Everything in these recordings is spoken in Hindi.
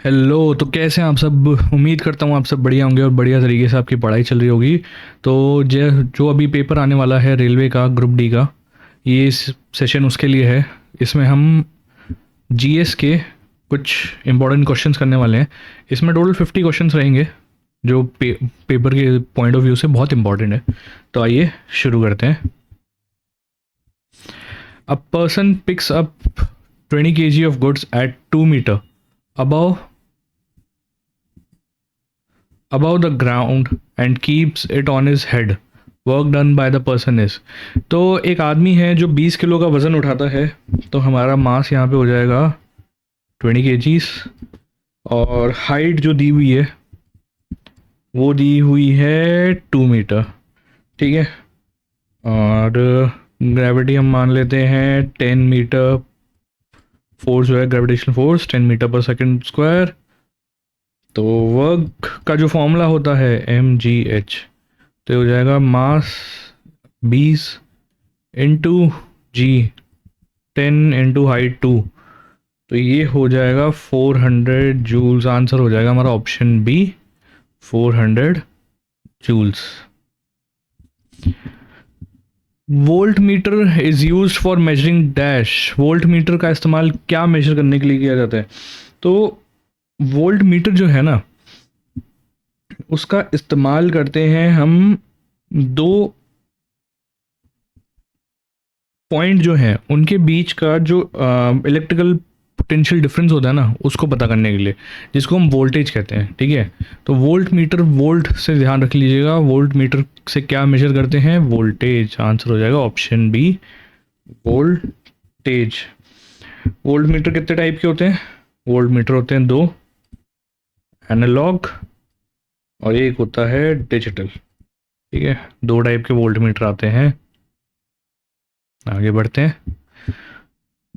हेलो। तो कैसे हैं आप सब? उम्मीद करता हूँ आप सब बढ़िया होंगे और बढ़िया तरीके से आपकी पढ़ाई चल रही होगी। तो जो अभी पेपर आने वाला है रेलवे का ग्रुप डी का, ये सेशन उसके लिए है। इसमें हम जीएस के कुछ इंपॉर्टेंट क्वेश्चंस करने वाले हैं। इसमें टोटल 50 क्वेश्चंस रहेंगे जो पेपर के पॉइंट ऑफ व्यू से बहुत इंपॉर्टेंट है। तो आइए शुरू करते हैं। A person picks up 20 kg of goods at 2 meter above above the ground and keeps it on his head. Work done by the person is. तो एक आदमी है जो 20 किलो का वज़न उठाता है। तो हमारा मास यहाँ पे हो जाएगा 20 kgs। और हाइट जो दी हुई है वो दी हुई है 2 मीटर। ठीक है। और ग्रेविटी हम मान लेते हैं 10 मीटर। फोर्स जो है gravitational force 10 metre per second square. तो वर्क का जो फॉर्मूला होता है mgh। तो हो जाएगा मास 20 इंटू जी 10 इंटू हाइट 2। तो ये हो जाएगा 400 जूल्स। आंसर हो जाएगा हमारा option B, 400 joules. Volt meter is use for measuring dash. Volt meter का इस्तेमाल क्या मेजर करने के लिए किया जाता है? तो वोल्ट मीटर जो है ना, उसका इस्तेमाल करते हैं हम दो पॉइंट जो है उनके बीच का जो इलेक्ट्रिकल पोटेंशियल डिफरेंस होता है ना, उसको पता करने के लिए, जिसको हम वोल्टेज कहते हैं। ठीक है। तो वोल्ट मीटर, वोल्ट से ध्यान रख लीजिएगा, वोल्ट मीटर से क्या मेजर करते हैं? वोल्टेज। आंसर हो जाएगा option B, voltage. Volt meter कितने टाइप के होते हैं? वोल्ट मीटर होते हैं दो, एनालॉग और एक होता है डिजिटल। ठीक है, दो टाइप के वोल्ट मीटर आते हैं। आगे बढ़ते हैं।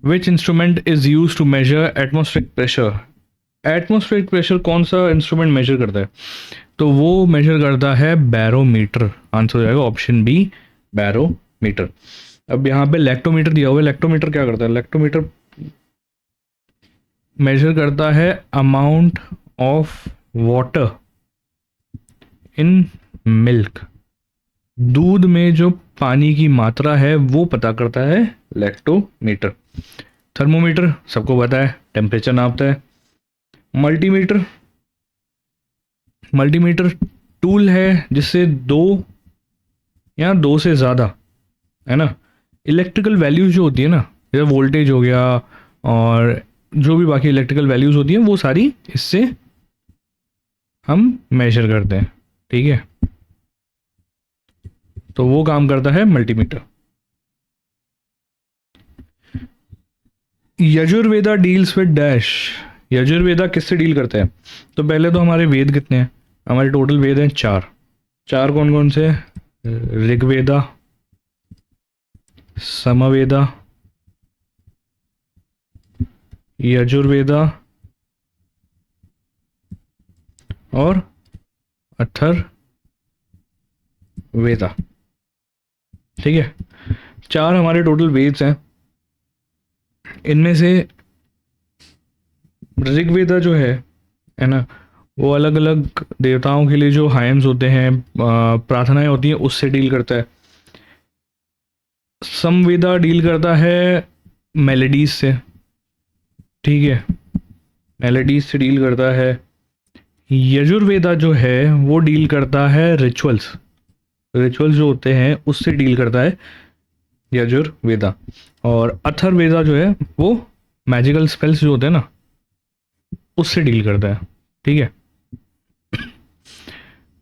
Which instrument is use to measure atmospheric pressure? Atmospheric pressure कौन सा इंस्ट्रूमेंट मेजर करता है? तो वो मेजर करता है बैरोमीटर। आंसर हो जाएगा ऑप्शन बी, बैरोमीटर। अब यहाँ पे लैक्टोमीटर दिया हुआ है। लैक्टोमीटर क्या करता है? लैक्टोमीटर मेजर करता है amount of water in milk. दूध में जो पानी की मात्रा है वो पता करता है लैक्टोमीटर। थर्मोमीटर सबको पता है, टेम्परेचर नापता है। मल्टीमीटर, मल्टीमीटर टूल है जिससे दो या दो से ज़्यादा, है ना, इलेक्ट्रिकल वैल्यूज जो होती है ना, जैसे वोल्टेज हो गया और जो भी बाकी इलेक्ट्रिकल वैल्यूज होती हैं, वो सारी इससे हम मेजर करते हैं। ठीक है। तो वो काम करता है multimeter. Yajurveda deals with dash. Yajurveda किससे डील करता है? तो पहले तो हमारे वेद कितने हैं? हमारे टोटल वेद हैं चार। चार कौन कौन से? ऋग्वेदा, समवेदा, यजुर्वेदा और अथर्ववेदा। ठीक है, चार हमारे टोटल वेद्स हैं। इनमें से ऋग्वेदा जो है ना, वो अलग अलग देवताओं के लिए जो हाइम्स होते हैं, प्रार्थनाएं होती हैं, उससे डील करता है। समवेदा डील करता है मेलेडीज से। ठीक है, मेलेडीज से डील करता है। यजुर्वेदा जो है वो डील करता है रिचुअल्स। रिचुअल्स जो होते हैं उससे डील करता है यजुर्वेदा। और अथर्ववेदा जो है वो मैजिकल स्पेल्स जो होते हैं ना, उससे डील करता है। ठीक है,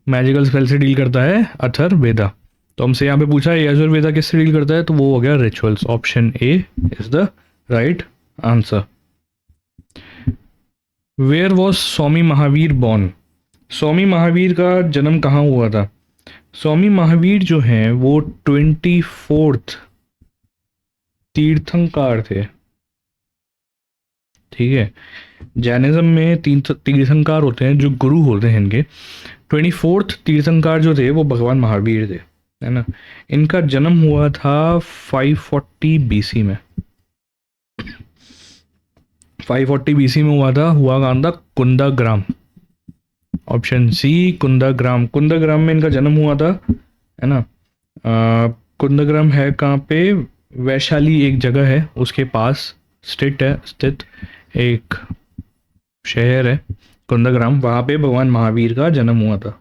मैजिकल स्पेल से डील करता है अथर्ववेदा। तो हमसे यहाँ पे पूछा है यजुर्वेदा किससे डील करता है, तो वो हो गया rituals. Option A is the right answer. Where was Swami Mahavir born? Swami Mahavir का जन्म कहाँ हुआ था? स्वामी महावीर जो हैं वो 24th तीर्थंकार थे। ठीक है, जैनिज्म में तीन तीर्थंकार होते हैं जो गुरु होते हैं इनके। 24th तीर्थंकार जो थे वो भगवान महावीर थे, है ना। इनका जन्म हुआ था 540 BC में। 540 बीसी में हुआ कहाँ था? कुंदाग्राम। Option C Kundagram. कुंदाग्राम में इनका जन्म हुआ था, है ना। कुंदाग्राम है कहाँ पे? वैशाली एक जगह है, उसके पास स्थित एक शहर है कुंदाग्राम, वहाँ पे भगवान महावीर का जन्म हुआ था,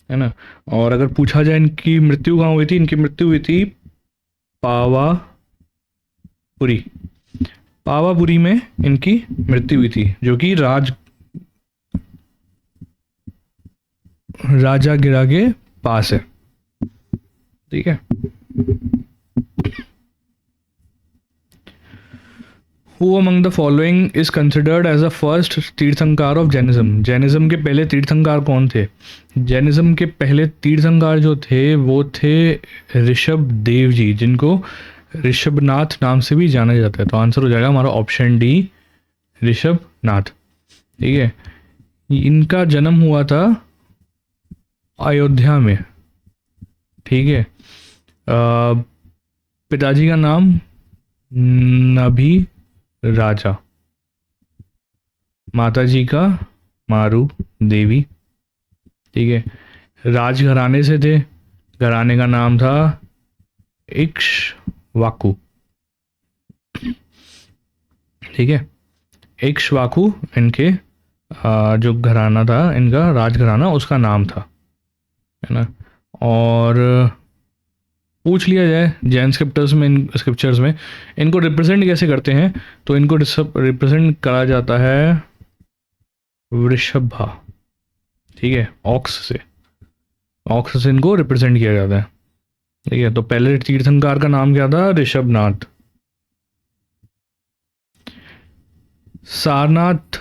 है ना। और अगर पूछा जाए इनकी मृत्यु कहाँ हुई थी, इनकी मृत्यु हुई थी पावापुरी। पावापुरी में इनकी मृत्यु हुई थी, जो कि राजागिरा के पास है, ठीक है। Who among the following is considered as the first tirthankar of Jainism? Jainism के पहले तीर्थंकार कौन थे? जैनिज्म के पहले तीर्थंकार जो थे वो थे ऋषभ देव जी, जिनको ऋषभनाथ नाम से भी जाना जाता है। तो आंसर हो जाएगा हमारा ऑप्शन डी, ऋषभनाथ, ठीक है। इनका जन्म हुआ था अयोध्या में, ठीक है। पिताजी का नाम नभी राजा, माताजी का मारू देवी, ठीक है। राजघराने से थे, घराने का नाम था इक्ष्वाकु, ठीक है। इक्ष्वाकु इनके जो घराना था, इनका राजघराना, उसका नाम था, है ना। और पूछ लिया जाए जैन स्क्रिप्चर्स में इनको रिप्रेजेंट कैसे करते हैं, तो इनको रिप्रेजेंट करा जाता है वृषभा, ठीक है। ऑक्स से इनको रिप्रेजेंट किया जाता है, ठीक है। तो पहले तीर्थंकार का नाम क्या था? Rishabhnath. Sarnath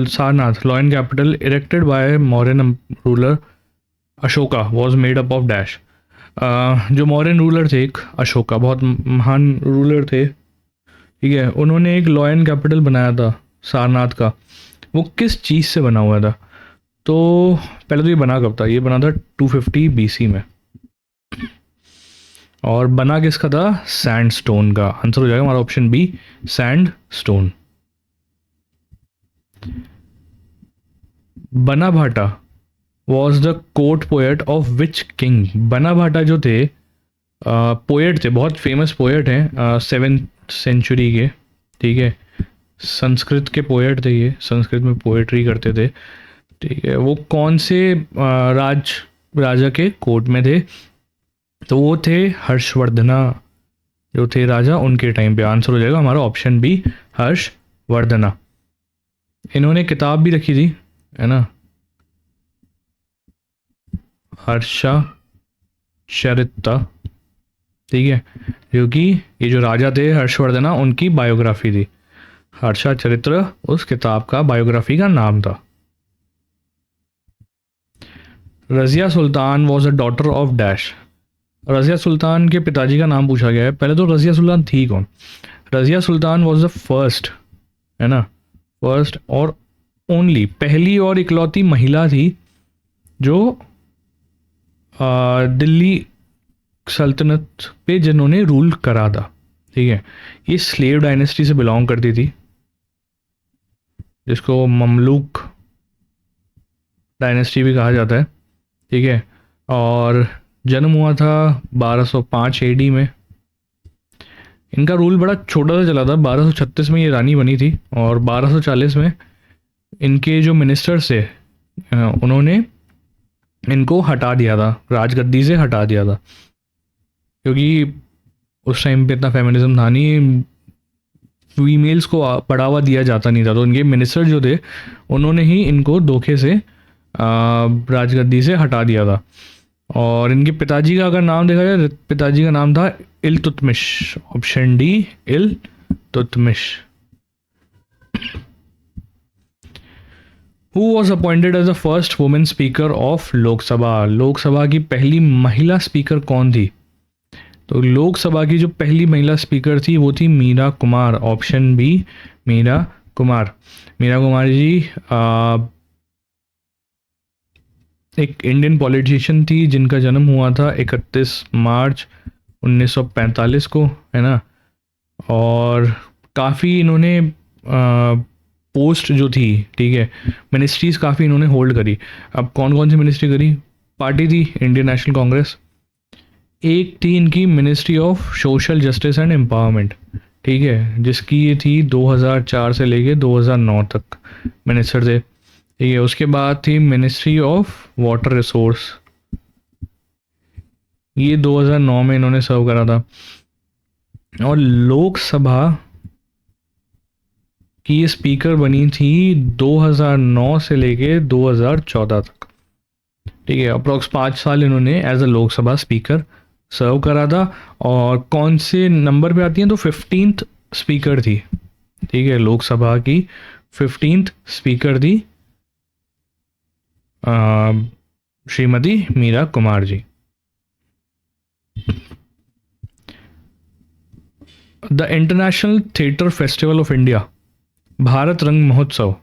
Sarnath lion capital erected by Mauryan ruler Ashoka was made up of dash. जो मौर्यन रूलर थे एक अशोका, बहुत महान रूलर थे, ठीक है। उन्होंने एक लॉयन कैपिटल बनाया था सारनाथ का, वो किस चीज़ से बना हुआ था? तो पहले तो ये बना कब था? ये बना था 250 बीसी में, और बना किसका था? सैंडस्टोन का। आंसर हो जाएगा हमारा option B, sandstone. Bana Bhatta was the court poet of which king? Bana Bhatta जो थे पोएट थे, बहुत फेमस पोएट हैं 7th सेंचुरी के, ठीक है। संस्कृत के पोएट थे ये, संस्कृत में पोएट्री करते थे, ठीक है। वो कौन से राजा के कोर्ट में थे? तो वो थे हर्षवर्धना जो थे राजा, उनके टाइम पे। आंसर हो जाएगा हमारा ऑप्शन बी, हर्षवर्धना। इन्होंने किताब भी रखी थी, है ना, हर्षा चरित्र, ठीक है, जो कि ये जो राजा थे हर्षवर्धना, उनकी बायोग्राफी थी। हर्षा चरित्र उस किताब का बायोग्राफी का नाम था। Razia Sultan was a daughter of dash. Razia Sultan के पिताजी का नाम पूछा गया है। पहले तो रजिया सुल्तान थी कौन? Razia Sultan was the first, है ना, फर्स्ट और ओनली, पहली और इकलौती महिला थी जो दिल्ली सल्तनत पे जिन्होंने रूल करा था, ठीक है। ये स्लेव डायनेस्टी से बिलोंग करती थी, जिसको ममलूक डायनेस्टी भी कहा जाता है, ठीक है। और जन्म हुआ था 1205 एडी में। इनका रूल बड़ा छोटा सा चला था। 1236 में ये रानी बनी थी, और 1240 में इनके जो मिनिस्टर्स थे उन्होंने इनको हटा दिया था, राजगद्दी से हटा दिया था, क्योंकि उस टाइम पे इतना फेमिनिज्म था नहीं, फीमेल्स को बढ़ावा दिया जाता नहीं था। तो इनके मिनिस्टर जो थे उन्होंने ही इनको धोखे से राजगद्दी से हटा दिया था। और इनके पिताजी का अगर नाम देखा जाए, पिताजी का नाम था Iltutmish, option D, Iltutmish. Who was appointed as the first woman speaker of Lok Sabha? Lok Sabha की पहली महिला स्पीकर कौन थी? तो लोकसभा की जो पहली महिला स्पीकर थी वो थी मीरा कुमार, ऑप्शन बी, मीरा कुमार। मीरा कुमार जी एक इंडियन पॉलिटिशियन थी जिनका जन्म हुआ था 31 मार्च 1945 को, है ना। और काफ़ी इन्होंने पोस्ट जो थी, ठीक है, मिनिस्ट्रीज़ काफ़ी इन्होंने होल्ड करी। अब कौन कौन सी मिनिस्ट्री करी? पार्टी थी इंडियन नेशनल कांग्रेस, एक थी इनकी ministry of social justice and empowerment, ठीक है, जिसकी ये थी 2004 से लेके 2009 तक मिनिस्टर थे, ठीक है। उसके बाद थी मिनिस्ट्री ऑफ वाटर रिसोर्स, ये 2009 में इन्होंने सर्व करा था। और लोकसभा की ये स्पीकर बनी थी 2009 से लेके 2014 तक, ठीक है। अप्रॉक्स 5 साल इन्होंने एज अ लोकसभा स्पीकर सर्व करा था। और कौन से नंबर पे आती हैं? तो 15th स्पीकर थी, ठीक है, लोकसभा की 15th स्पीकर थी Shrimati Meera Kumar ji. The international theatre festival of India, Bharat Rang Mahotsav,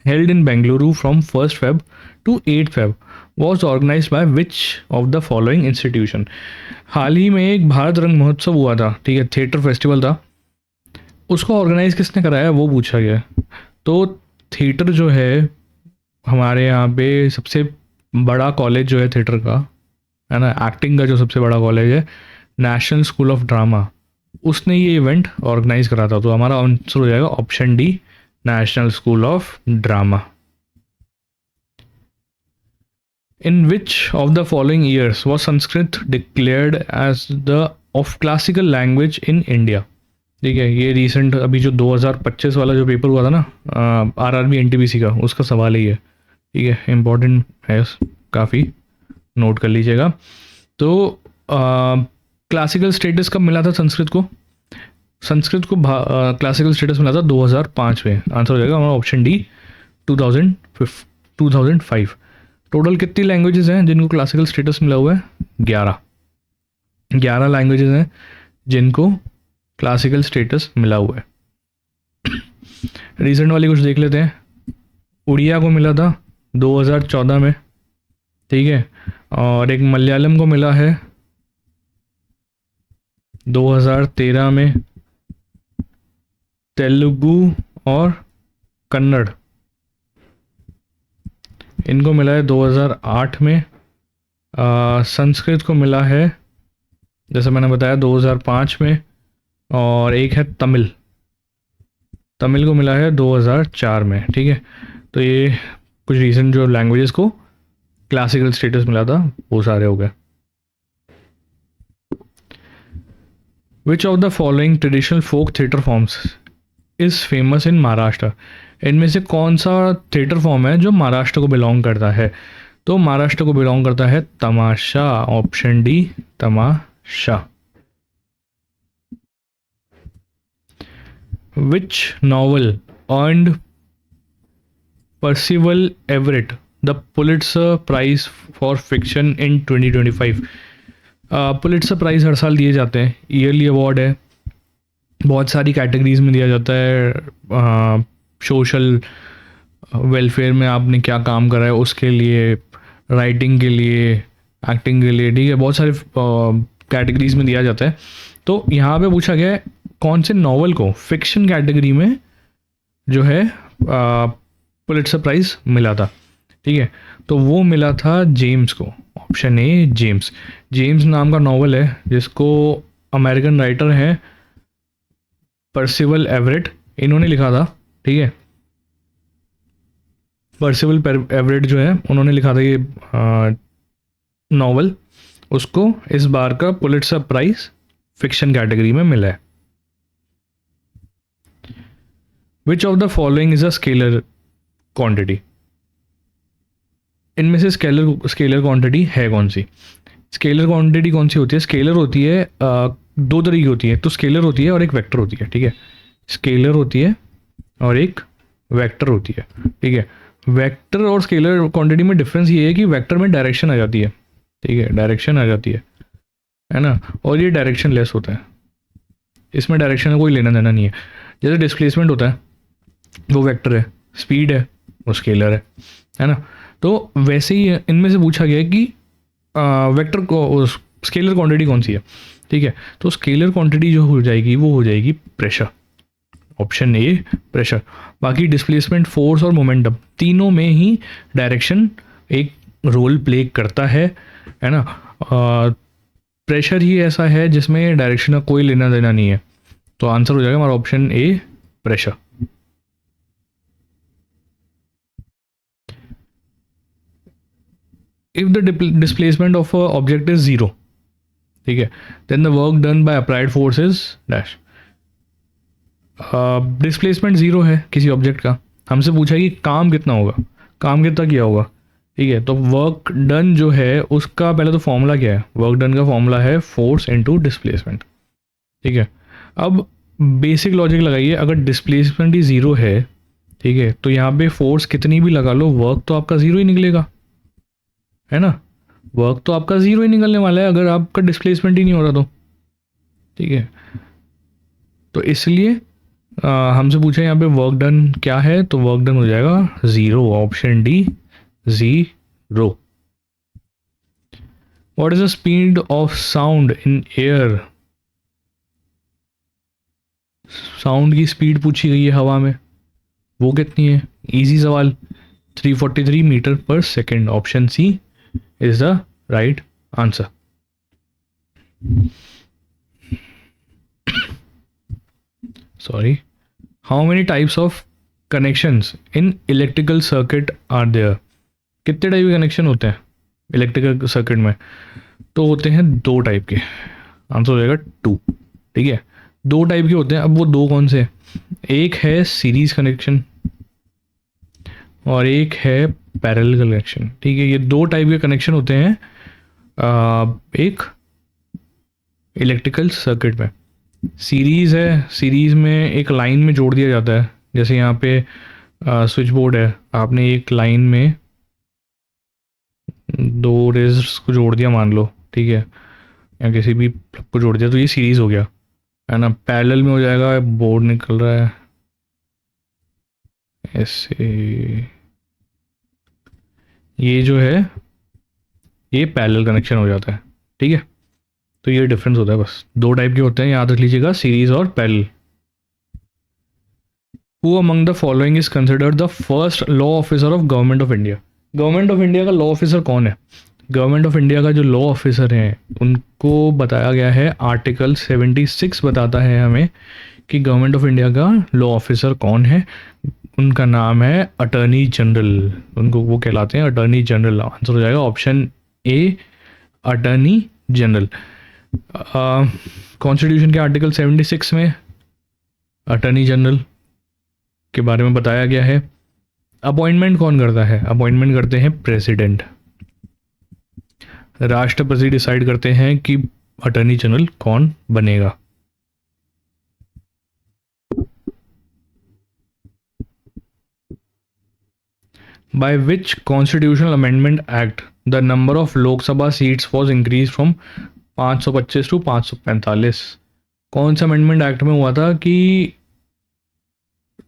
held in Bengaluru from 1st Feb to 8th Feb was organized by which of the following institution? हाल ही में एक भारत रंग महोत्सव हुआ था, ठीक है, थिएटर फेस्टिवल था, उसको ऑर्गेनाइज किसने कराया वो पूछा गया। तो थिएटर जो है हमारे यहाँ पे सबसे बड़ा कॉलेज जो है थिएटर का, है ना, एक्टिंग का जो सबसे बड़ा कॉलेज है, नेशनल स्कूल ऑफ ड्रामा, उसने ये इवेंट ऑर्गेनाइज करा था। तो हमारा आंसर हो जाएगा option D, National School of Drama. In which of the following years was Sanskrit declared as the of classical language in India? ठीक है, ये रिसेंट अभी जो 2025 वाला जो पेपर हुआ था ना आरआरबी एनटीपीसी का, उसका सवाल ही है, ठीक है, इम्पोर्टेंट है, काफ़ी नोट कर लीजिएगा। तो क्लासिकल स्टेटस कब मिला था संस्कृत को? संस्कृत को क्लासिकल स्टेटस मिला था 2005 में। आंसर हो जाएगा हमारा ऑप्शन डी, 2005। टोटल कितनी लैंग्वेजेस हैं जिनको क्लासिकल स्टेटस मिला हुआ है? 11 लैंग्वेजेस हैं जिनको क्लासिकल स्टेटस मिला हुआ है। रिसेंट वाली कुछ देख लेते हैं। उड़िया को मिला था 2014 में, ठीक है, और एक मलयालम को मिला है 2013 में, तेलुगु और कन्नड़ इनको मिला है 2008 में। संस्कृत को मिला है जैसे मैंने बताया 2005 में, और एक है तमिल को मिला है 2004 में, ठीक है। तो ये कुछ रीसेंट जो लैंग्वेजेस को क्लासिकल स्टेटस मिला था वो सारे हो गए। Which of the following traditional folk theatre forms is famous in Maharashtra? इनमें से कौन सा थिएटर फॉर्म है जो महाराष्ट्र को बिलोंग करता है? तो महाराष्ट्र को बिलोंग करता है Tamasha, option D, Tamasha. Which novel earned Percival Everett the Pulitzer prize for fiction in 2025? Pulitzer prize हर साल दिए जाते हैं, ईयरली अवार्ड है, बहुत सारी कैटेगरीज में दिया जाता है। सोशल वेलफेयर में आपने क्या काम करा है उसके लिए, राइटिंग के लिए, एक्टिंग के लिए, ठीक है, बहुत सारे कैटेगरीज में दिया जाता है। तो यहाँ पे पूछा गया है कौन से नॉवल को फिक्शन कैटेगरी में जो है पुलिट्जर प्राइज़ मिला था, ठीक है। तो वो मिला था जेम्स को, ऑप्शन ए, जेम्स नाम का नॉवल है जिसको अमेरिकन राइटर हैं पर्सिवल एवरेट, इन्होंने लिखा था, ठीक है। पर्सिवल एवरेट जो है उन्होंने लिखा था ये नॉवल, उसको इस बार का पुलिट्जर प्राइज फिक्शन कैटेगरी में मिला है। विच of the following is a scalar quantity? इनमें से स्केलर क्वांटिटी है कौन सी? स्केलर क्वांटिटी कौन सी होती है? स्केलर होती है दो तरह की होती है, तो स्केलर होती है और एक वेक्टर होती है, ठीक है। स्केलर होती है और एक वेक्टर होती है, ठीक है। वेक्टर और स्केलर क्वांटिटी में डिफरेंस ये है कि वेक्टर में डायरेक्शन आ जाती है, ठीक है, डायरेक्शन आ जाती है ना, और ये डायरेक्शन लेस होता है, इसमें डायरेक्शन का कोई लेना देना नहीं है। जैसे डिस्प्लेसमेंट होता है वो वेक्टर है, स्पीड है वो स्केलर है ना। तो वैसे ही इनमें से पूछा गया है कि वेक्टर को स्केलर क्वांटिटी कौन सी है, ठीक है। तो स्केलर क्वांटिटी जो हो जाएगी वो हो जाएगी प्रेशर, ऑप्शन ए प्रेशर। बाकी डिस्प्लेसमेंट, फोर्स और मोमेंटम तीनों में ही डायरेक्शन एक रोल प्ले करता है ना। प्रेशर ही ऐसा है जिसमें डायरेक्शन का कोई लेना देना नहीं है। तो आंसर हो जाएगा हमारा option A pressure. If the displacement of a object is zero, ठीक है, then the work done by applied force is dash. Displacement zero है किसी ऑब्जेक्ट का, हमसे पूछा है कि काम कितना होगा, काम कितना किया होगा, ठीक है। तो वर्क डन जो है उसका पहले तो फॉर्मूला क्या है, वर्क डन का फॉर्मूला है फोर्स इनटू डिस्प्लेसमेंट, ठीक है। अब बेसिक लॉजिक लगाइए, अगर डिस्प्लेसमेंट ही ज़ीरो है, ठीक है, तो यहाँ पे फोर्स कितनी भी लगा लो वर्क तो आपका ज़ीरो ही निकलेगा, है ना। वर्क तो आपका ज़ीरो ही निकलने वाला है अगर आपका डिस्प्लेसमेंट ही नहीं हो रहा तो, ठीक है। तो इसलिए हमसे पूछा यहाँ पे वर्क डन क्या है, तो वर्क डन हो जाएगा zero, option D zero. What is the speed of sound in air, sound की स्पीड पूछी गई है हवा में, वो कितनी है, इजी सवाल, 343 metre per second, option C is the right answer. Sorry, how many types of connections in electrical circuit are there, कितने टाइप के कनेक्शन होते हैं इलेक्ट्रिकल सर्किट में, तो होते हैं दो टाइप के, आंसर हो जाएगा टू, ठीक है। दो टाइप के होते हैं, अब वो दो कौन से, एक है सीरीज कनेक्शन और एक है पैरेलल कनेक्शन, ठीक है। ये दो टाइप के कनेक्शन होते हैं एक इलेक्ट्रिकल सर्किट में। सीरीज़ है, सीरीज़ में एक लाइन में जोड़ दिया जाता है, जैसे यहाँ पे स्विच बोर्ड है, आपने एक लाइन में दो रेजर्स को जोड़ दिया मान लो, ठीक है, या किसी भी प्लग को जोड़ दिया, तो ये सीरीज़ हो गया, है ना। पैरेलल में हो जाएगा, बोर्ड निकल रहा है ऐसे, ये जो है ये पैरेलल कनेक्शन हो जाता है, ठीक है। तो ये डिफरेंस होता है, बस दो टाइप के होते हैं, याद रख लीजिएगा, सीरीज और parallel. Who among the following is considered the first law officer of government of India, government of India का लॉ ऑफिसर कौन है, गवर्नमेंट ऑफ इंडिया का जो लॉ ऑफिसर हैं उनको बताया गया है, आर्टिकल 76 बताता है हमें कि गवर्नमेंट ऑफ इंडिया का लॉ ऑफिसर कौन है, उनका नाम है अटर्नी जनरल, उनको वो कहलाते हैं अटर्नी जनरल। आंसर हो जाएगा option A attorney general. Constitution के आर्टिकल 76 में अटर्नी जनरल के बारे में बताया गया है। अपॉइंटमेंट कौन करता है, अपॉइंटमेंट करते हैं प्रेसिडेंट, राष्ट्रपति डिसाइड करते हैं कि अटर्नी जनरल कौन बनेगा। By which constitutional amendment act the number of Lok Sabha seats was increased from 525 to 545? कौन सा अमेंडमेंट एक्ट में हुआ था कि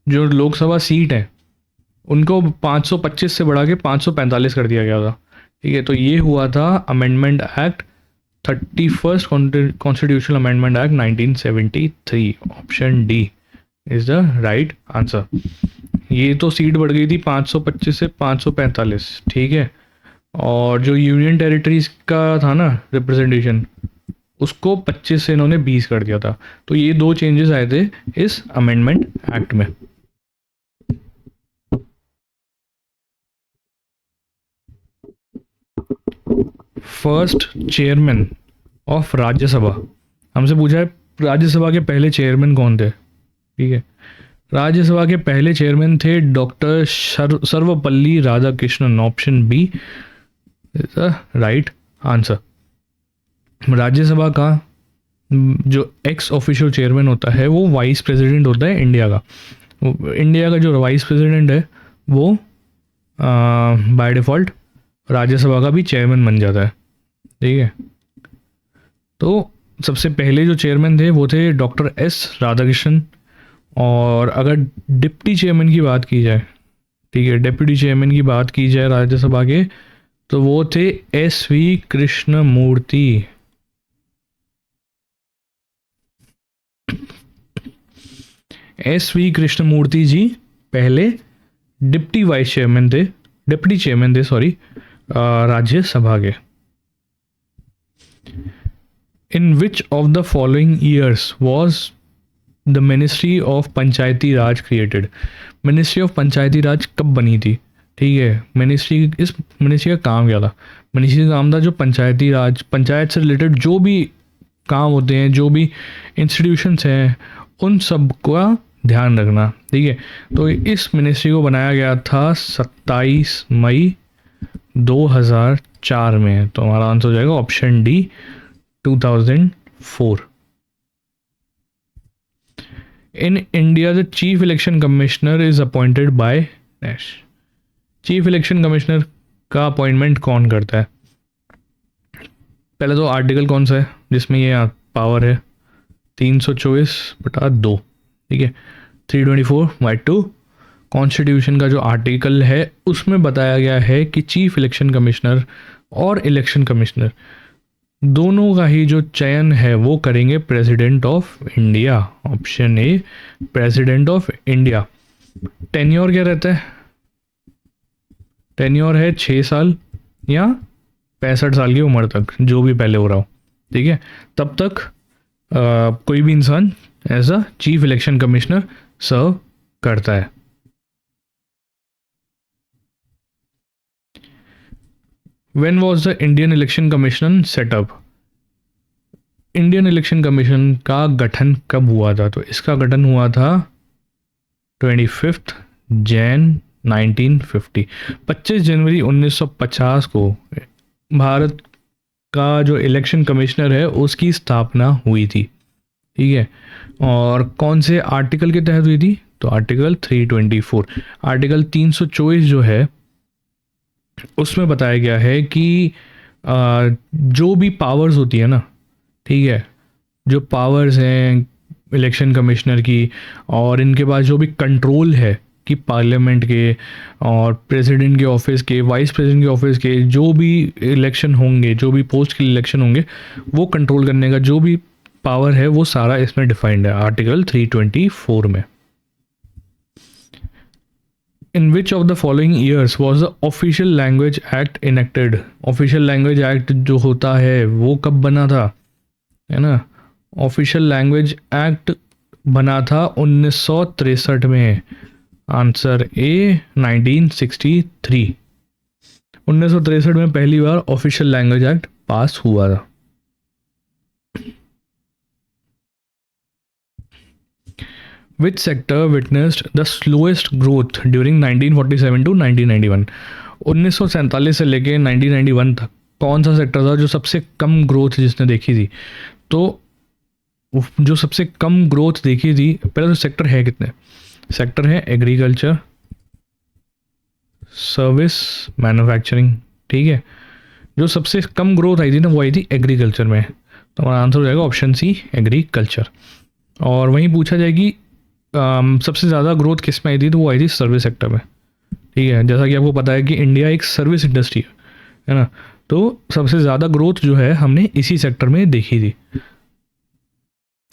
जो लोकसभा सीट है उनको 525 से बढ़ा के 545 कर दिया गया था, ठीक है। तो ये हुआ था amendment act 31st constitutional amendment act 1973, option D is the right answer. ये तो सीट बढ़ गई थी 525 से 545, ठीक है, और जो यूनियन टेरिटरीज का था ना रिप्रेजेंटेशन, उसको 25 से इन्होंने 20 कर दिया था। तो ये दो चेंजेस आए थे इस अमेंडमेंट एक्ट में। फर्स्ट चेयरमैन ऑफ राज्यसभा, हमसे पूछा है राज्यसभा के पहले चेयरमैन कौन थे, ठीक है। राज्यसभा के पहले चेयरमैन थे doctor Sarvepalli Radhakrishnan, option B is the right answer. Rajya Sabha का जो एक्स ऑफिशियल चेयरमैन होता है वो वाइस प्रेसिडेंट होता है इंडिया का, इंडिया का जो वाइस प्रेसिडेंट है वो बाय डिफ़ॉल्ट राज्यसभा का भी चेयरमैन बन जाता है, ठीक है। तो सबसे पहले जो चेयरमैन थे वो थे डॉक्टर एस राधाकृष्णन, और अगर डिप्टी चेयरमैन की बात की जाए, ठीक है, डिप्टी चेयरमैन की बात की जाए राज्यसभा के, तो वो थे S V Krishnamurthy. SV Krishnamurthy ji पहले डिप्टी चेयरमैन थे sorry, Rajya Sabha. In which of the following years was the ministry of Panchayati Raj created? Ministry of Panchayati Raj कब बनी थी? ठीक है, इस मिनिस्ट्री का काम क्या था? मिनिस्ट्री का काम था जो पंचायती राज, पंचायत से रिलेटेड जो भी काम होते हैं, जो भी इंस्टीट्यूशंस हैं, उन सब का ध्यान रखना। ठीक है, तो इस मिनिस्ट्री को बनाया गया था 27 मई 2004 में। तो हमारा आंसर हो जाएगा option D 2004। In India the chief election commissioner is appointed by dash. Chief election commissioner का अपॉइंटमेंट कौन करता है? पहले तो आर्टिकल कौन सा है जिसमें ये पावर है? 324/2। ठीक है, 324/2 कॉन्स्टिट्यूशन का जो आर्टिकल है उसमें बताया गया है कि चीफ इलेक्शन कमिश्नर और इलेक्शन कमिश्नर दोनों का ही जो चयन है वो करेंगे president of India. Option A president of India. Tenure क्या रहता है? टेन्योर है 6 साल या 65 साल की उम्र तक, जो भी पहले हो रहा हो। ठीक है, तब तक कोई भी इंसान as a chief election commissioner serve करता है। When was the Indian Election Commission set up? Indian election commission का गठन कब हुआ था? तो इसका गठन हुआ था 25 जैन 1950। 25 जनवरी 1950 को भारत का जो इलेक्शन कमिश्नर है उसकी स्थापना हुई थी। ठीक है, और कौन से आर्टिकल के तहत हुई थी? तो आर्टिकल 324। आर्टिकल 324 जो है उसमें बताया गया है कि जो भी पावर्स होती है ना, ठीक है, जो पावर्स हैं इलेक्शन कमिश्नर की, और इनके पास जो भी कंट्रोल है कि पार्लियामेंट के और प्रेसिडेंट के ऑफिस के, वाइस प्रेसिडेंट के ऑफिस के, जो भी इलेक्शन होंगे, जो भी पोस्ट के लिए इलेक्शन होंगे, वो कंट्रोल करने का जो भी पावर है वो सारा इसमें डिफाइंड है आर्टिकल 324 में। In which of the following years was the Official Language Act enacted? Official Language Act जो होता है वो कब बना था, है ना? Official Language Act बना था 1963 में। Answer A 1963। 1963 में पहली बार ऑफिशियल लैंग्वेज एक्ट पास हुआ था। Which sector witnessed the slowest growth during 1947 to 1991? 1947 से लेके 1991 तक कौन सा सेक्टर था जो सबसे कम ग्रोथ जिसने देखी थी? तो जो सबसे कम ग्रोथ देखी थी, पहले तो सेक्टर है कितने? सेक्टर है एग्रीकल्चर, सर्विस, मैन्युफैक्चरिंग। ठीक है, जो सबसे कम ग्रोथ आई थी ना वो आई थी एग्रीकल्चर में। तो हमारा आंसर हो जाएगा ऑप्शन सी एग्रीकल्चर। और वहीं पूछा जाएगी सबसे ज़्यादा ग्रोथ किस में आई थी, तो वो आई थी सर्विस सेक्टर में। ठीक है, जैसा कि आपको पता है कि इंडिया एक सर्विस इंडस्ट्री है ना, तो सबसे ज़्यादा ग्रोथ जो है हमने इसी सेक्टर में देखी थी।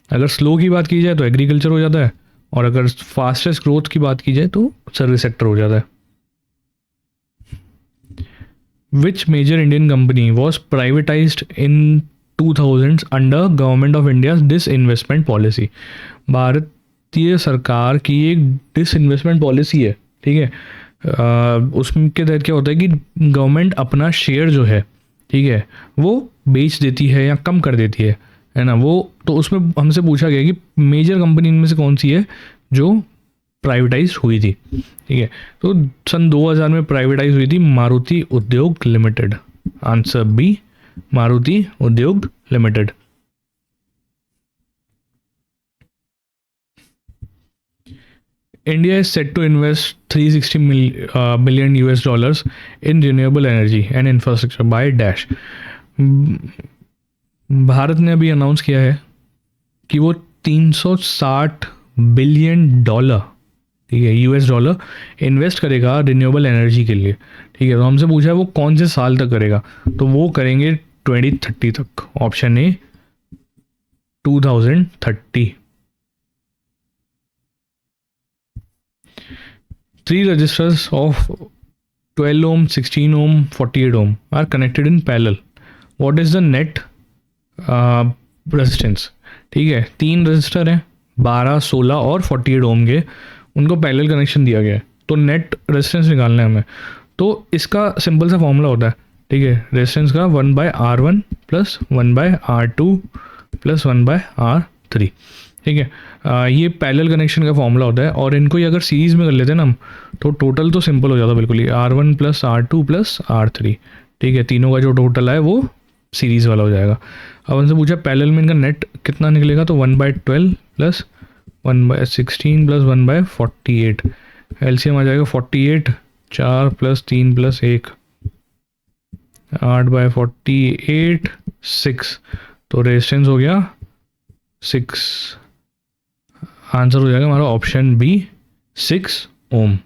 अगर स्लो की बात की जाए तो एग्रीकल्चर हो जाता है, और अगर फास्टेस्ट ग्रोथ की बात की जाए तो सर्विस सेक्टर हो जाता है। Which major Indian company was privatised in 2000s under government of India disinvestment policy? भारतीय सरकार की एक डिसइन्वेस्टमेंट पॉलिसी है। ठीक है, उसके तहत क्या होता है कि गवर्नमेंट अपना शेयर जो है, ठीक है, वो बेच देती है या कम कर देती है ना। वो तो उसमें हमसे पूछा गया कि मेजर कंपनी इनमें से कौन सी है जो प्राइवेटाइज हुई थी। ठीक है, तो सन 2000 में प्राइवेटाइज हुई थी मारुति उद्योग लिमिटेड। आंसर बी मारुति उद्योग limited. India is set to invest 360 billion US dollars in renewable energy and infrastructure by dash। Bharat ने अभी अनाउंस किया है कि वो 360 बिलियन डॉलर, ठीक है, यूएस डॉलर इन्वेस्ट करेगा रिन्यूएबल एनर्जी के लिए। ठीक है, तो हमसे पूछा है वो कौन से साल तक करेगा, तो वो करेंगे 2030 तक। Option A 2030। 3 resistors of 12 ohm, 16 ohm, 48 ohm are connected in parallel. What is the net resistance? ठीक है, 3 रजिस्टर हैं 12, 16 और 48 ओम के, उनको पैरेलल कनेक्शन दिया गया है, तो नेट रेजिस्टेंस निकालना है हमें। तो इसका सिंपल सा फॉर्मूला होता है, ठीक है, रेजिस्टेंस का 1/R1 plus 1/R2 plus 1/R3, ठीक है। ये पैरेलल कनेक्शन का फॉर्मूला होता है, और इनको ही अगर सीरीज़ में कर लेते हैं ना हम, तो टोटल तो सिंपल हो जाता है बिल्कुल ही, R1 plus R2 plus R3, ठीक है, तीनों का जो टोटल है वो सीरीज़ वाला हो जाएगा। अब उनसे पूछा पैरेलल में इनका नेट कितना निकलेगा, तो 1/12 प्लस 1/16 प्लस 1/48, एलसीएम आ जाएगा 48, 4 प्लस 3 प्लस 1, 8/48, 6, तो रेजिस्टेंस हो गया 6। आंसर हो जाएगा हमारा ऑप्शन बी 6 ओम।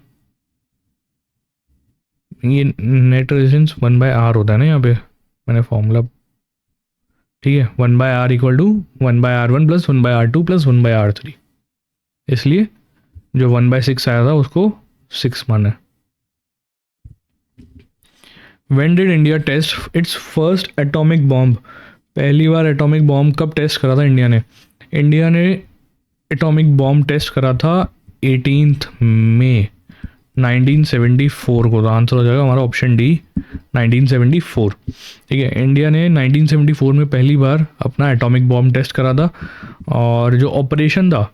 ये नेट रेजिस्टेंस 1/R होता है ना यहाँ पे, मैंने फॉर्मूला, ठीक है, 1/R equal to 1/R1 plus 1/R2 plus 1/R3, इसलिए जो 1/6 आया था उसको 6 माना। When did India test its first atomic bomb? पहली बार एटॉमिक बॉम्ब कब टेस्ट करा था इंडिया ने? इंडिया ने एटॉमिक बॉम्ब टेस्ट करा था 18 मई 1974 को, तो आंसर हो जाएगा हमारा ऑप्शन डी 1974, ठीक है। इंडिया ने 1974 में पहली बार अपना एटॉमिक बॉम्ब टेस्ट करा था, और जो ऑपरेशन था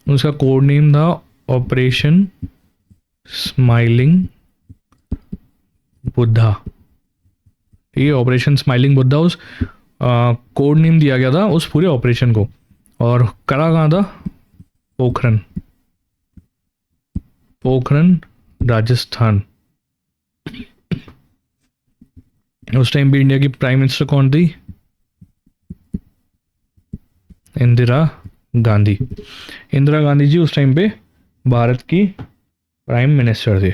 उसका कोड नेम था ऑपरेशन स्माइलिंग बुद्धा, ठीक है, ऑपरेशन स्माइलिंग बुद्धा उस कोड नेम दिया गया था उस पूरे ऑपरेशन को, और करा कहाँ था? पोखरन राजस्थान। उस टाइम पे इंडिया की प्राइम मिनिस्टर कौन थी? इंदिरा गांधी। इंदिरा गांधी जी उस टाइम पे भारत की प्राइम मिनिस्टर थे।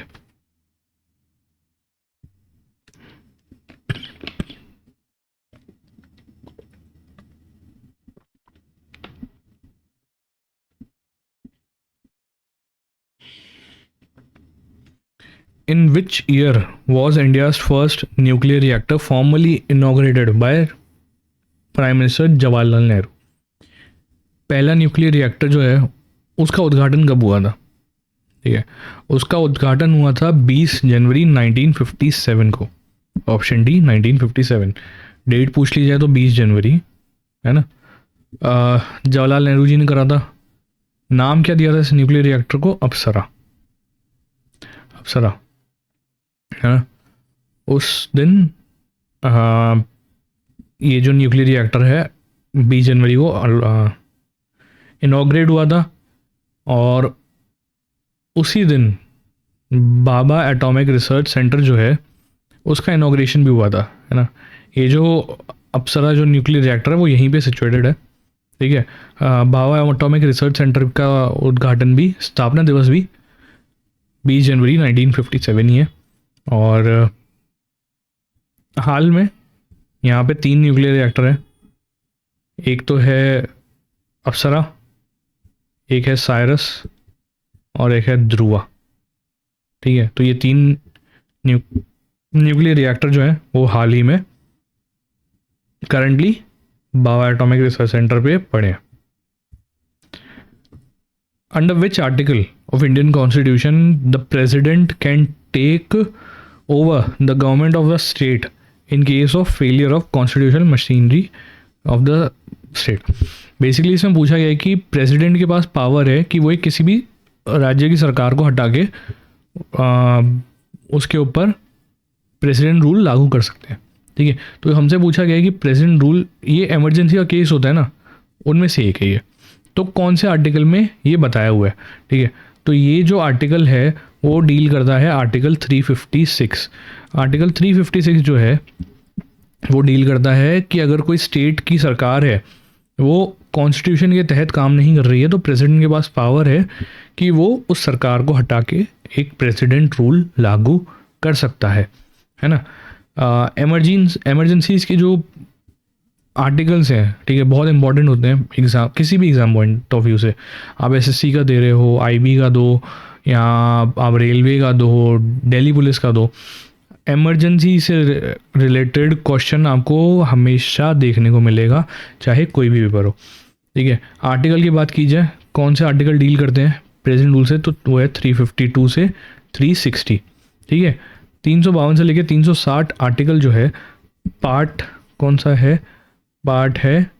In which year was India's first nuclear reactor formally inaugurated by Prime Minister Jawaharlal Nehru? पहला न्यूक्लियर रिएक्टर जो है उसका उद्घाटन कब हुआ था? ठीक है, उसका उद्घाटन हुआ था 20 जनवरी 1957 को, ऑप्शन डी 1957। डेट पूछ ली जाए तो 20 जनवरी है ना। जवाहरलाल नेहरू जी ने करा था। नाम क्या दिया था इस न्यूक्लियर रिएक्टर को? अप्सरा है ना। उस दिन ये जो न्यूक्लियर रिएक्टर है 20 जनवरी को इनॉग्रेट हुआ था, और उसी दिन बाबा एटॉमिक रिसर्च सेंटर जो है उसका इनॉग्रेशन भी हुआ था, है ना। ये जो अप्सरा जो न्यूक्लियर रिएक्टर है वो यहीं पे सिचुएटेड है, ठीक है। बाबा एटॉमिक रिसर्च सेंटर का उद्घाटन भी, स्थापना दिवस भी 20 जनवरी 1957 ही है। और हाल में यहाँ पे 3 न्यूक्लियर रिएक्टर हैं, एक तो है अप्सरा, एक है साइरस और एक है ध्रुवा, ठीक है। तो ये 3 न्यूक्लियर रिएक्टर जो है वो हाल ही में करंटली बाबा एटॉमिक रिसर्च सेंटर पे पड़े हैं। Under which article of Indian Constitution the President can take over the government of the state in case of failure of constitutional machinery of the state? Basically इसमें पूछा गया है कि प्रेसिडेंट के पास पावर है कि वो एक किसी भी राज्य की सरकार को हटा के उसके ऊपर प्रेसिडेंट रूल लागू कर सकते हैं, ठीक है। तो हमसे पूछा गया है कि प्रेसिडेंट रूल, ये इमरजेंसी का केस होता है ना, उनमें से एक है ये, तो कौन से आर्टिकल में ये बताया हुआ है, ठीक है। तो ये जो आर्टिकल है वो डील करता है आर्टिकल 356। आर्टिकल 356 जो है वो डील करता है कि अगर कोई स्टेट की सरकार है वो कॉन्स्टिट्यूशन के तहत काम नहीं कर रही है, तो प्रेसिडेंट के पास पावर है कि वो उस सरकार को हटा के एक प्रेसिडेंट रूल लागू कर सकता है ना। एमरजेंसीज के जो आर्टिकल्स हैं, ठीक है, बहुत इंपॉर्टेंट होते हैं एग्ज़ाम, किसी भी एग्ज़ाम पॉइंट ऑफ व्यू से। आप एसएससी का दे रहे हो, आईबी का दो, या आप रेलवे का दो, दिल्ली पुलिस का दो, इमरजेंसी से रिलेटेड क्वेश्चन आपको हमेशा देखने को मिलेगा, चाहे कोई भी पेपर हो। ठीक है, आर्टिकल की बात की जाए, कौन से आर्टिकल डील करते हैं प्रेजेंट रूल से, तो वो है 352 से 360। ठीक है, 352 से लेके 360 आर्टिकल जो है, पार्ट कौन सा है, पार्ट है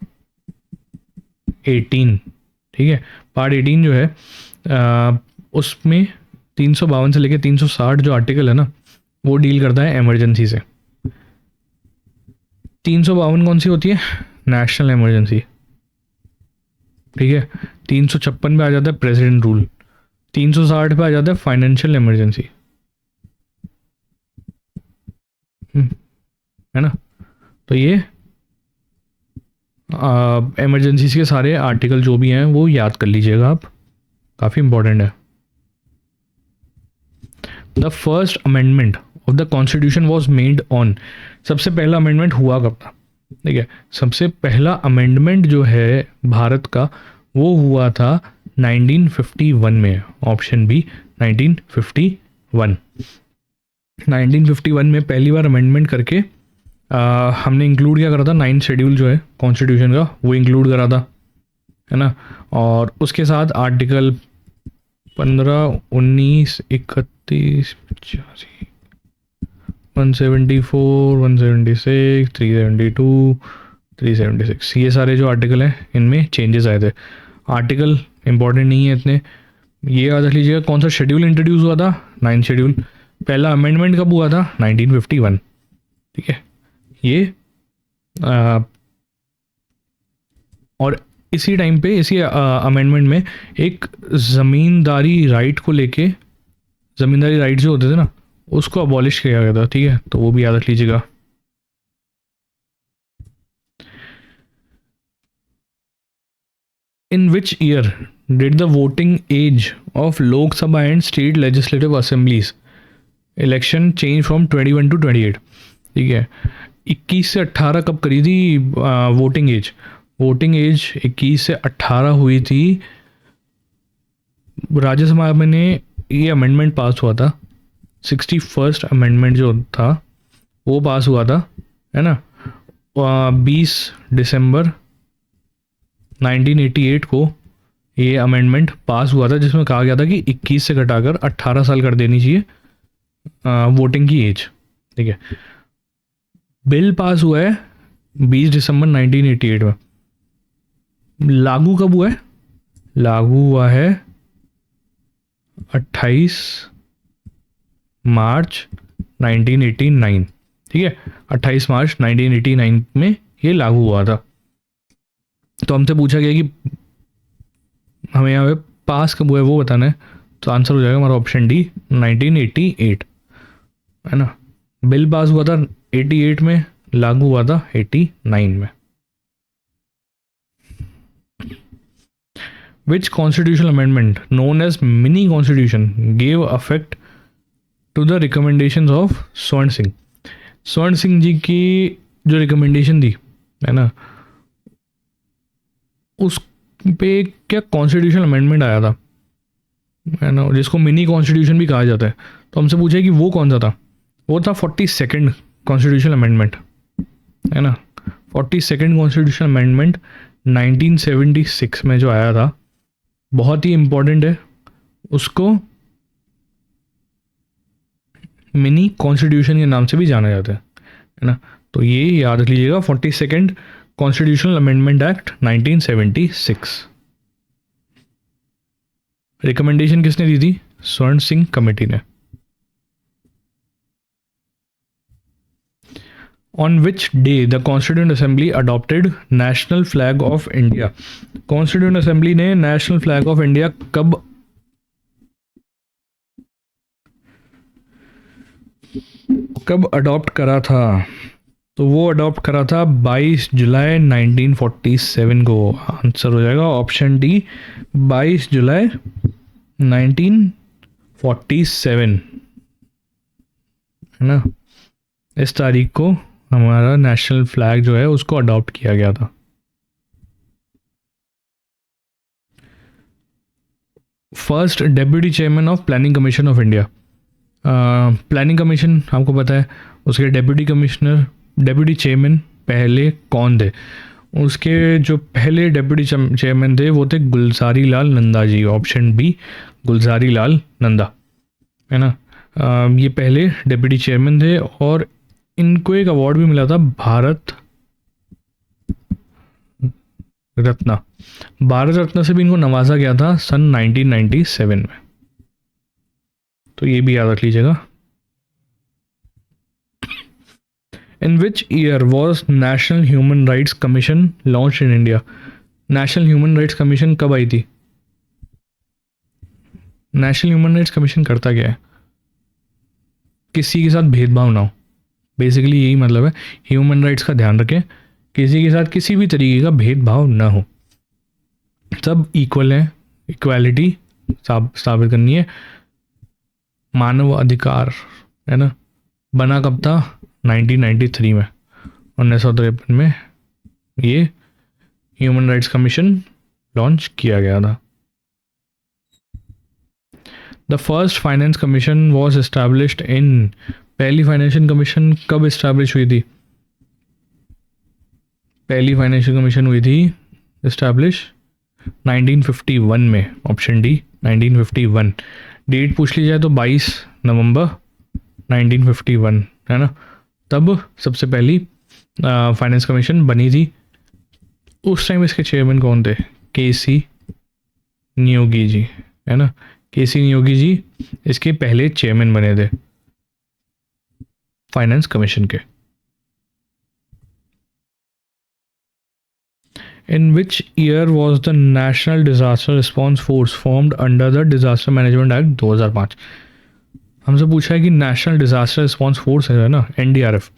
18। ठीक है, पार्ट 18 जो है उसमें 352 से लेके 360 जो आर्टिकल है ना, वो डील करता है इमरजेंसी से। 352 कौन सी होती है, नेशनल इमरजेंसी। ठीक है, 356 पे आ जाता है प्रेसिडेंट रूल, 360 पे आ जाता है फाइनेंशियल इमरजेंसी। है ना, तो ये इमरजेंसी के सारे आर्टिकल जो भी हैं वो याद कर लीजिएगा आप, काफ़ी इंपॉर्टेंट है। The first amendment of the constitution was made on, सबसे पहला अमेंडमेंट हुआ कब था। ठीक है, सबसे पहला अमेंडमेंट जो है भारत का वो हुआ था 1951 में, ऑप्शन बी 1951। 1951 में पहली बार अमेंडमेंट करके हमने इंक्लूड क्या करा था, 9 शेड्यूल जो है कॉन्स्टिट्यूशन का वो इंक्लूड करा था, है ना। और उसके साथ आर्टिकल 15, 19, 31, 85, 174, 176, 372, 376, ये सारे जो आर्टिकल हैं इनमें चेंजेस आए थे। आर्टिकल इंपॉर्टेंट नहीं है इतने, ये याद रख लीजिएगा। कौन सा शेड्यूल इंट्रोड्यूस हुआ था, 9 शेड्यूल। पहला अमेंडमेंट कब हुआ था, 1951। ठीक है, ये और इसी टाइम पे, इसी अमेंडमेंट में एक ज़मींदारी राइट को लेके, ज़मींदारी राइट जो होते थे ना उसको अबॉलिश किया गया था। ठीक है, तो वो भी याद रख लीजिएगा। In which year did the voting age of Lok Sabha and state legislative assemblies election change from 21 to 28। ठीक है, 21 से 18 कब करी थी वोटिंग एज, वोटिंग एज 21 से 18 हुई थी। राज्यसभा में ने ये अमेंडमेंट पास हुआ था, 61st अमेंडमेंट जो था वो पास हुआ था, है ना। 20 दिसंबर 1988 को ये अमेंडमेंट पास हुआ था, जिसमें कहा गया था कि 21 से घटाकर 18 साल कर देनी चाहिए वोटिंग की एज। ठीक है, बिल पास हुआ है 20 दिसंबर 1988 में। लागू कब हुआ है, लागू हुआ है 28 मार्च 1989। ठीक है, 28 मार्च 1989 में ये लागू हुआ था। तो हमसे पूछा गया कि हमें यहाँ पे पास कब हुआ है वो बताना है, तो आंसर हो जाएगा हमारा ऑप्शन डी 1988, है ना। बिल पास हुआ था 88 में, लागू हुआ था 89 में। Which constitutional amendment known as mini constitution gave effect to the recommendations of स्वर्ण सिंह। स्वर्ण सिंह जी की जो रिकमेंडेशन थी, है ना, उस पे क्या कॉन्स्टिट्यूशनल अमेंडमेंट आया था, है ना, जिसको मिनी कॉन्स्टिट्यूशन भी कहा जाता है। तो हमसे पूछा कि वो कौन सा था, वो था 42nd कॉन्स्टिट्यूशनल अमेंडमेंट, है ना। 42nd कॉन्स्टिट्यूशनल अमेंडमेंट 1976 में जो आया था, बहुत ही इम्पोर्टेंट है, उसको मिनी कॉन्स्टिट्यूशन के नाम से भी जाना जाता है ना। तो ये याद रख लीजिएगा, 42nd constitutional amendment act 1976। Recommendation किसने दी थी, स्वर्ण सिंह कमेटी ने। On which day the constituent assembly adopted national flag of India. Constituent assembly ने नेशनल फ्लैग ऑफ इंडिया कब अडॉप्ट करा था, तो वो अडॉप्ट करा था 22 जुलाई 1947 को। आंसर हो जाएगा ऑप्शन डी 22 जुलाई 1947, है ना। इस तारीख को हमारा नेशनल फ्लैग जो है उसको अडॉप्ट किया गया था। First deputy chairman of planning commission of India. Planning commission आपको पता है, उसके डेप्यूटी चेयरमैन पहले कौन थे? उसके जो पहले डेप्यूटी चेयरमैन थे वो थे गुलजारी लाल नंदा जी, ऑप्शन बी गुलजारी लाल नंदा, है ना। ये पहले डेप्यूटी चेयरमैन थे और इनको एक अवार्ड भी मिला था, भारत रत्न। भारत रत्न से भी इनको नवाजा गया था सन 1997 में, तो ये भी याद रख लीजिएगा। In which year was national human rights commission launched in India? National human rights commission कब आई थी? नेशनल ह्यूमन राइट्स कमीशन करता क्या है? किसी के साथ भेदभाव ना हो, बेसिकली यही मतलब है। ह्यूमन राइट्स का ध्यान रखें, किसी के साथ किसी भी तरीके का भेदभाव ना हो, सब इक्वल है, इक्वालिटी साबित करनी है, मानव अधिकार, है ना। बना कब था? 1993 में, 1953 में ये ह्यूमन राइट्स कमीशन लॉन्च किया गया था। The first finance commission was established in, पहली फाइनेंशियल कमीशन कब एस्टैब्लिश हुई थी? पहली फाइनेंशियल कमीशन हुई थी एस्टैब्लिश 1951 में, ऑप्शन डी 1951। डेट पूछ ली जाए तो 22 नवंबर 1951, है ना, तब सबसे पहली फाइनेंस कमीशन बनी थी। उस टाइम इसके चेयरमैन कौन थे? के.सी. नियोगी जी, है ना। के.सी. नियोगी जी इसके पहले चेयरमैन बने थे फाइनेंस कमीशन के। In which year was the National Disaster Response Force formed under the Disaster Management Act 2005? हमसे पूछा है कि नेशनल डिजास्टर रिस्पॉन्स फोर्स है ना, एनडीआरएफ,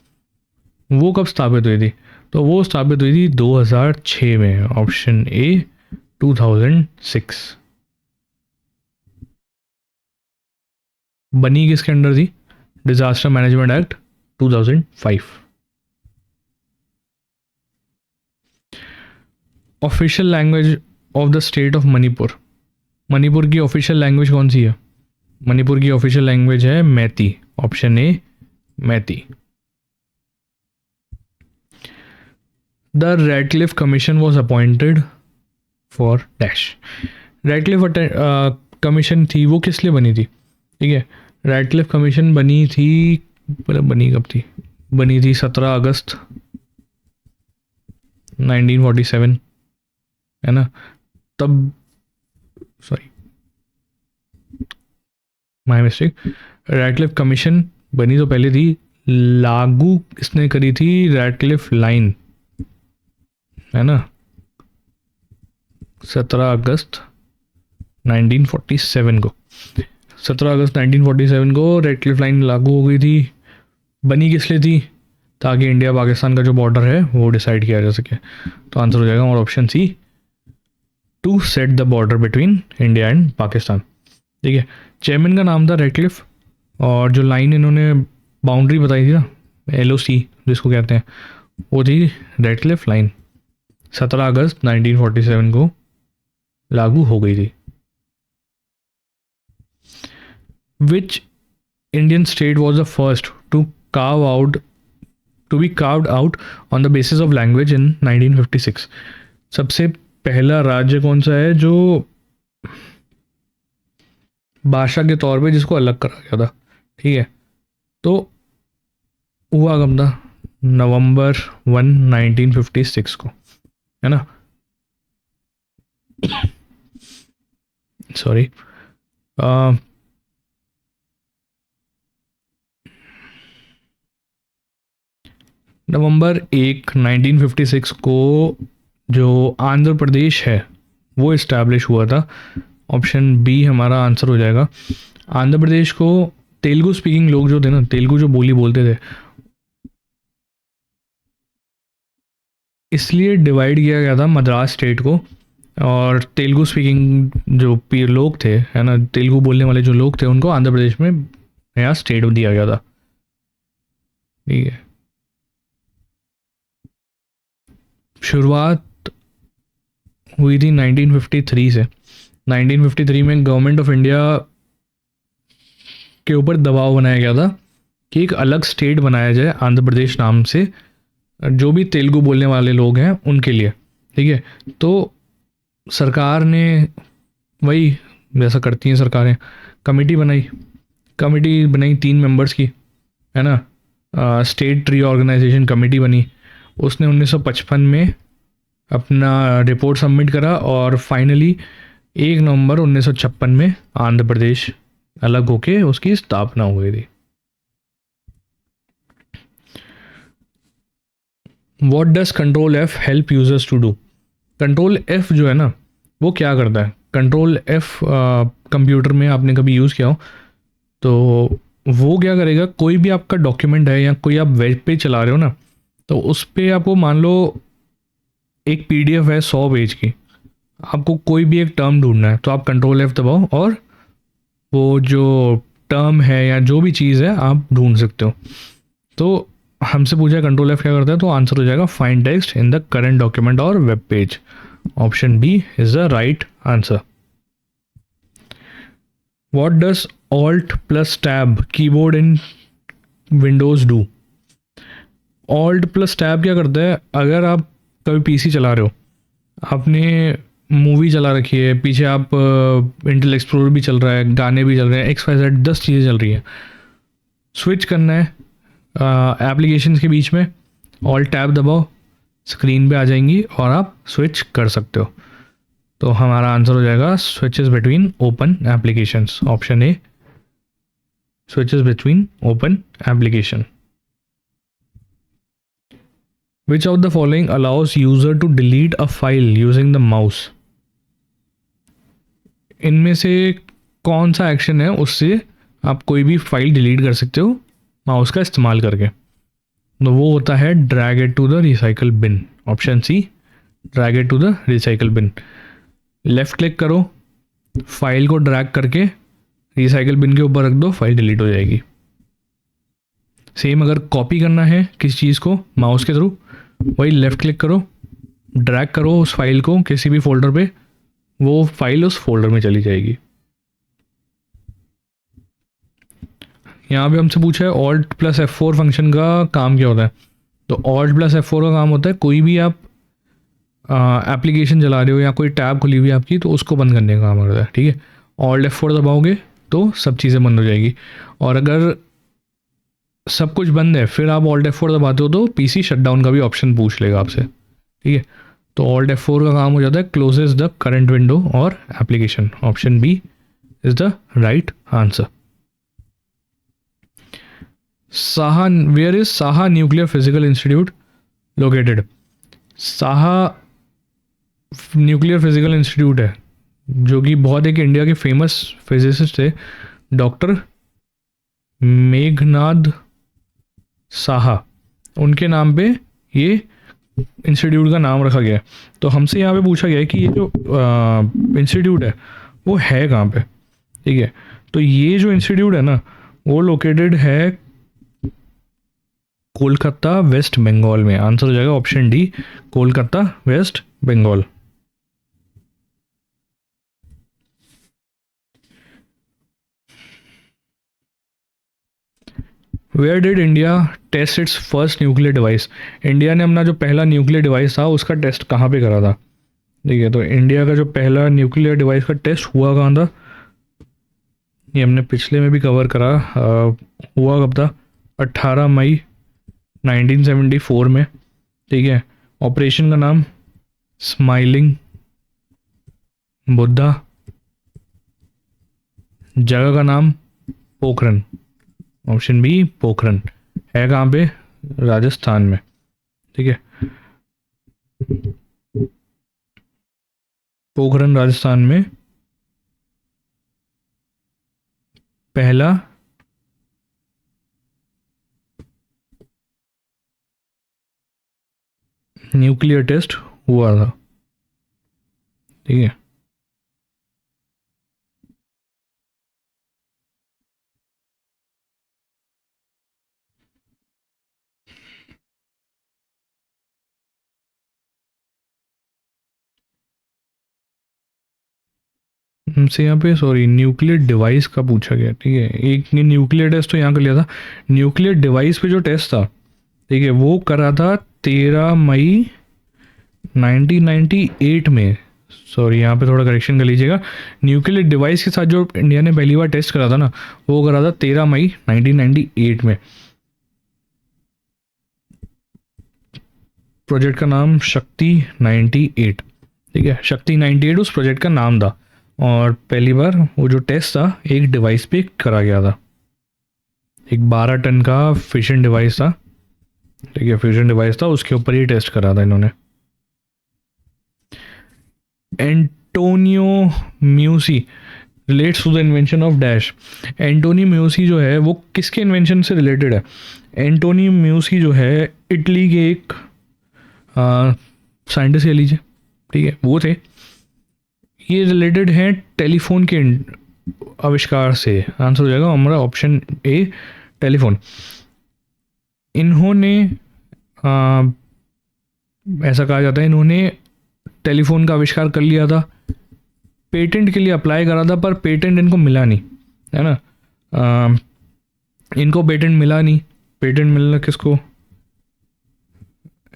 वो कब स्थापित हुई थी? तो वो स्थापित हुई थी 2006 में, ऑप्शन ए 2006। बनी किसके अंडर थी? Disaster management act 2005। Official language of the state of Manipur, Manipur की ऑफिशियल लैंग्वेज कौन सी है? मणिपुर की ऑफिशियल लैंग्वेज है Meitei, option A Meitei. The Radcliffe commission was appointed for dash. Radcliffe commission थी वो किस लिए बनी थी? ठीक है, रैडक्लिफ कमीशन बनी थी, बनी कब थी? बनी थी 17 अगस्त 1947, है ना। तब, sorry my mistake, Radcliffe commission बनी तो पहले थी, लागू इसने करी थी रैडक्लिफ लाइन, है ना, 17 अगस्त 1947 को। 17 अगस्त 1947 को रैडक्लिफ लाइन लागू हो गई थी। बनी किस लिए थी? ताकि इंडिया पाकिस्तान का जो बॉर्डर है वो डिसाइड किया जा सके। तो आंसर हो जाएगा हमारा option C, to set the border between India and Pakistan. ठीक है, चेयरमैन का नाम था रैडक्लिफ, और जो लाइन इन्होंने बाउंड्री बताई थी ना, LOC जिसको कहते हैं, वो थी रैडक्लिफ लाइन। 17 अगस्त 1947 को लागू हो गई थी। Which Indian state was the first to be carved out on the basis of language in 1956? सबसे पहला राज्य कौन सा है जो भाषा के तौर पे जिसको अलग करा गया था? ठीक है, तो हुआ कब था? नवंबर 1, 1956 को, है ना। सॉरी, नवंबर 1, 1956 को जो आंध्र प्रदेश है वो इस्टेब्लिश हुआ था। ऑप्शन बी हमारा आंसर हो जाएगा। आंध्र प्रदेश को तेलुगु स्पीकिंग लोग जो थे ना, तेलुगु जो बोली बोलते थे, इसलिए डिवाइड किया गया था मद्रास स्टेट को, और तेलुगु स्पीकिंग जो लोग थे, है ना, तेलुगु बोलने वाले जो लोग थे, उनको आंध्र प्रदेश में नया स्टेट दिया गया था। ठीक है, शुरुआत हुई थी 1953 से, 1953 में गवर्नमेंट ऑफ इंडिया के ऊपर दबाव बनाया गया था कि एक अलग स्टेट बनाया जाए आंध्र प्रदेश नाम से, जो भी तेलुगु बोलने वाले लोग हैं उनके लिए। ठीक है, तो सरकार ने वही, जैसा करती हैं सरकारें, कमेटी बनाई। कमेटी बनाई 3 मेंबर्स की, है ना। स्टेट रीऑर्गेनाइजेशन कमेटी बनी। उसने 1955 में अपना रिपोर्ट सबमिट करा और फाइनली 1 नवंबर 1956 में आंध्र प्रदेश अलग होके उसकी स्थापना हुई थी। What does control F help users to do? Control F जो है ना, वो क्या करता है? कंट्रोल एफ कंप्यूटर में आपने कभी यूज़ किया हो तो वो क्या करेगा, कोई भी आपका डॉक्यूमेंट है या कोई आप वेब पेज चला रहे हो ना, तो उस पर आपको मान लो एक पीडीएफ है 100 पेज की, आपको कोई भी एक टर्म ढूंढना है तो आप कंट्रोल एफ दबाओ और वो जो टर्म है या जो भी चीज़ है आप ढूंढ सकते हो। तो हमसे पूछा कंट्रोल एफ क्या करता है, तो आंसर हो जाएगा find text in the current document और web page. Option B is the right answer. What does alt plus tab keyboard in Windows do? Alt plus tab क्या करता है, अगर आप कभी पीसी चला रहे हो, आपने मूवी चला रखी है पीछे, आप इंटेल एक्सप्लोरर भी चल रहा है, गाने भी चल रहे हैं, एक्स वाई जेड 10 चीज़ें चल रही हैं, स्विच करना है एप्लीकेशन के बीच में, ऑल टैब दबाओ, स्क्रीन पे आ जाएंगी और आप स्विच कर सकते हो। तो हमारा आंसर हो जाएगा switches between open applications, option A, switches between open application. Which of the following allows user to delete a file using the mouse? इनमें से कौन सा एक्शन है उससे आप कोई भी फाइल डिलीट कर सकते हो माउस का इस्तेमाल करके? तो वो होता है drag it to the recycle bin, option C, drag it to the recycle bin. Left click करो, फाइल को ड्रैग करके रिसाइकल बिन के ऊपर रख दो, फाइल डिलीट हो जाएगी। सेम अगर कॉपी करना है किसी चीज़ को माउस के थ्रू, वही लेफ्ट क्लिक करो, ड्रैग करो उस फाइल को किसी भी फोल्डर पे, वो फाइल उस फोल्डर में चली जाएगी। यहाँ पे हमसे पूछा है ऑल्ट प्लस F4 फंक्शन का काम क्या होता है। तो ऑल्ट प्लस F4 का काम होता है कोई भी आप एप्लीकेशन चला रहे हो या कोई टैब खुली हुई है आपकी, तो उसको बंद करने का काम करता है। ठीक है, ऑल्ट F4 दबाओगे तो सब चीज़ें बंद हो जाएगी, और अगर सब कुछ बंद है फिर आप ऑल्ट F4 दबाते हो तो पीसी शटडाउन का भी ऑप्शन पूछ लेगा आपसे। ठीक है, तो ऑल्ट F4 का काम हो जाता है क्लोजेस द करंट विंडो और application. Option B is the right answer. Saha, where is Saha nuclear physical institute located? Saha nuclear physical institute है, जो कि बहुत एक इंडिया के फेमस फिजिसिस्ट थे, डॉक्टर मेघनाद साहा, उनके नाम पे ये इंस्टीट्यूट का नाम रखा गया है। तो हमसे यहाँ पे पूछा गया है कि ये जो इंस्टीट्यूट है वो है कहाँ पे। ठीक है, तो ये जो इंस्टीट्यूट है ना, वो लोकेटेड है कोलकाता वेस्ट बंगाल में। आंसर हो जाएगा option D, Kolkata West Bengal. Where did India test its first nuclear device? India ने अपना जो पहला न्यूक्लियर डिवाइस था उसका टेस्ट कहाँ पे करा था? ठीक है, तो इंडिया का जो पहला न्यूक्लियर डिवाइस का टेस्ट हुआ कहाँ था, ये हमने पिछले में भी कवर करा। हुआ कब था? 18 मई 1974 में। ठीक है, ऑपरेशन का नाम स्माइलिंग बुद्धा, जगह का नाम पोखरन। ऑप्शन बी पोखरन, है कहाँ पे? राजस्थान में। ठीक है, पोखरन राजस्थान में पहला न्यूक्लियर टेस्ट हुआ था। ठीक है। हमसे यहाँ पे सॉरी न्यूक्लियर डिवाइस का पूछा गया, ठीक है। एक ने न्यूक्लियर टेस्ट तो यहाँ कर लिया था, न्यूक्लियर डिवाइस पे जो टेस्ट था, ठीक है, वो करा था 13 मई 1998 में। सॉरी यहाँ पे थोड़ा करेक्शन कर लीजिएगा, न्यूक्लियर डिवाइस के साथ जो इंडिया ने पहली बार टेस्ट करा था ना, वो करा था 13 मई 1998 में। प्रोजेक्ट का नाम शक्ति 98, ठीक है, शक्ति 98 उस प्रोजेक्ट का नाम था। और पहली बार वो जो टेस्ट था एक डिवाइस पे करा गया था, एक 12 टन का फ्यूजन डिवाइस था, ठीक है, फ्यूजन डिवाइस था, उसके ऊपर ही टेस्ट करा था इन्होंने। Antonio Meucci relates to the invention of dash. Antonio Meucci जो है वो किसके इन्वेंशन से रिलेटेड है? एंटोनियो म्यूसी जो है इटली के एक साइंटिस्ट कह लीजिए, ठीक है, वो थे। ये रिलेटेड है टेलीफोन के आविष्कार से। आंसर हो जाएगा हमारा ऑप्शन ए, टेलीफोन। इन्होंने ऐसा कहा जाता है इन्होंने टेलीफोन का आविष्कार कर लिया था, पेटेंट के लिए अप्लाई करा था, पर पेटेंट इनको मिला नहीं, है ना। इनको पेटेंट मिला नहीं। पेटेंट मिलना किसको?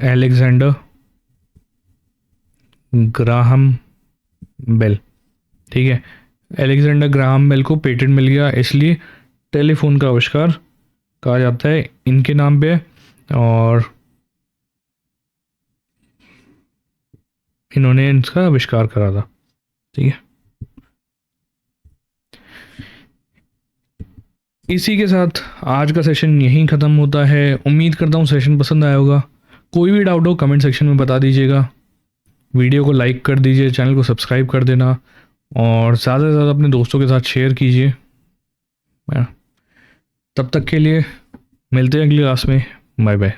एलेक्जेंडर ग्राहम बेल, ठीक है, एलेक्जेंडर ग्राहम बेल को पेटेंट मिल गया, इसलिए टेलीफोन का आविष्कार कहा जाता है इनके नाम पे। और इन्होंने इसका आविष्कार करा था, ठीक है। इसी के साथ आज का सेशन यहीं ख़त्म होता है। उम्मीद करता हूँ सेशन पसंद आया होगा। कोई भी डाउट हो कमेंट सेक्शन में बता दीजिएगा। वीडियो को लाइक कर दीजिए, चैनल को सब्सक्राइब कर देना और ज़्यादा से ज़्यादा अपने दोस्तों के साथ शेयर कीजिए। तब तक के लिए मिलते हैं अगली क्लास में। Bye bye.